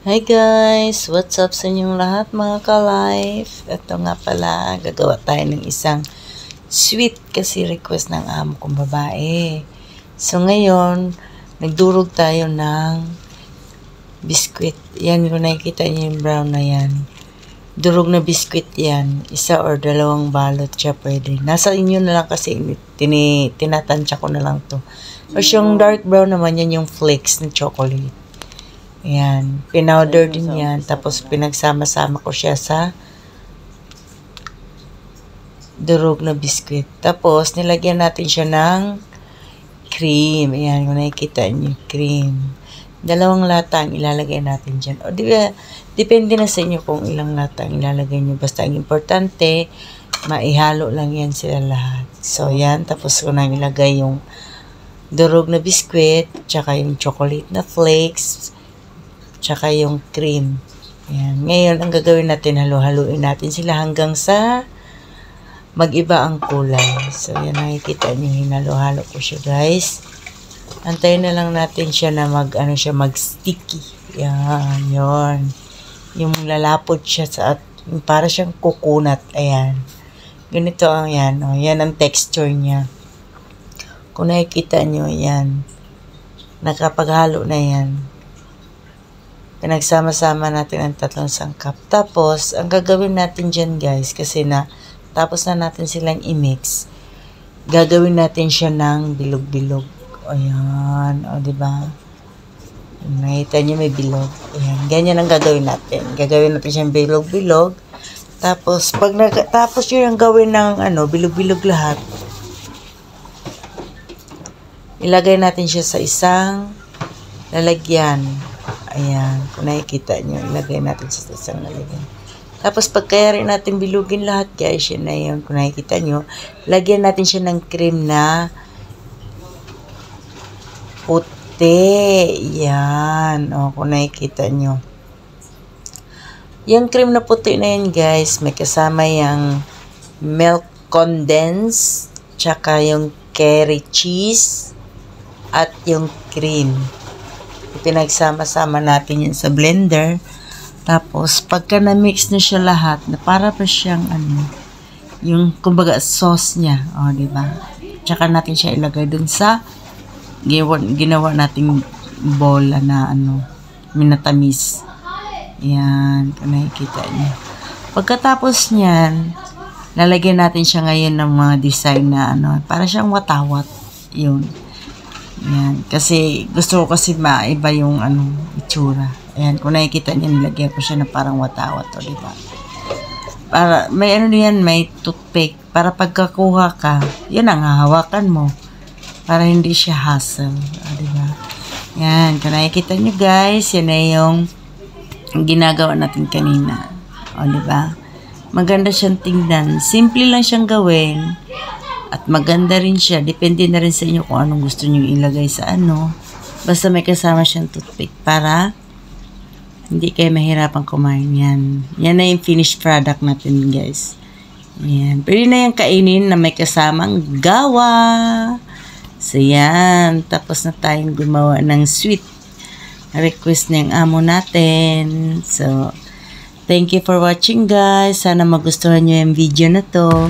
Hi guys! What's up sa inyong lahat mga ka-life? Ito nga pala, gagawa tayo ng isang sweet kasi request ng amo kong babae. So ngayon, nagdurog tayo ng biskwit. Yan, kung nakikita niyo yung brown na yan. Durog na biskwit yan. Isa or dalawang balot siya pwede. Nasa inyo na lang kasi tinatansya ko na lang to. Tapos yung dark brown naman yan yung flakes na chocolate. Ayan, pinowder din yan. Tapos pinagsama-sama ko siya sa durog na biskwit. Tapos nilagyan natin siya ng cream. Ayan, kung nakikita niyo cream. 2 lata ang ilalagay natin dyan. O depende na sa inyo kung ilang lata ang ilalagay niyo. Basta ang importante, maihalo lang yan sila lahat. So yan, tapos ko na ilagay yung durog na biskwit, tsaka yung chocolate na flakes, tsaka yung cream. Ayan. Ngayon, ang gagawin natin, halo-haluin natin sila hanggang sa mag-iba ang kulay. So, yan, nakikita nyo, hinalo-halo ko siya, guys. Antayin na lang natin siya na mag-sticky. Yan, yun. Yung lalapot siya sa, para siyang coconut. Ayan. Ganito ang yan. O, yan ang texture niya. Kung nakikita nyo, yan. Nakapaghalo na yan. Pinagsama-sama natin ang 3 sangkap. Tapos, ang gagawin natin dyan guys, kasi tapos na natin silang i-mix, gagawin natin siya ng bilog-bilog. Ayan, o diba? Nakita nyo may bilog. Ayan, ganyan ang gagawin natin. Gagawin natin siyang bilog-bilog. Tapos, tapos yun ang gawin ng bilog-bilog lahat. Ilagay natin siya sa isang lalagyan. Ayan, kung nakikita nyo, ilagay natin sa isang lalagyan. Tapos, pagkaya rin natin bilugin lahat, guys, yun na yun. Kung nakikita nyo, lagyan natin siya ng cream na puti. Yan, o, kung nakikita nyo. Yung cream na puti na yun, guys, may kasama yung milk condense, tsaka yung curry cheese, at yung cream. Pinagsama-sama natin yun sa blender. Tapos, pagka na-mix na siya lahat, na para pa siyang yung kumbaga sauce niya. O, diba? Tsaka natin siya ilagay dun sa ginawa nating bowl na minatamis. Yan, kung nakikita niyo. Pagkatapos niyan, lalagyan natin siya ngayon ng mga design na para siyang watawat. Yun. Ayan, kasi gusto ko kasi maiba yung itsura. Ayan, kung nakikita niyo, nilagyan ko siya na parang watawat, o diba? Para, may yan, may toothpick. Para pagkakuha ka, yan ang hahawakan mo. Para hindi siya hassle, o diba? Ayan, kung nakikita niyo guys, yan na yung ginagawa natin kanina. O diba? Maganda siyang tingnan. Simple lang siyang gawin. At maganda rin siya. Depende na rin sa inyo kung anong gusto nyo ilagay sa Basta may kasama siyang toothpick para hindi kayo mahirapan kumain yan. Yan na yung finished product natin, guys. Yan. Pwede na yung kainin na may kasamang gawa. So, yan. Tapos na tayong gumawa ng sweet request ng amo natin. So, thank you for watching, guys. Sana magustuhan nyo yung video na to.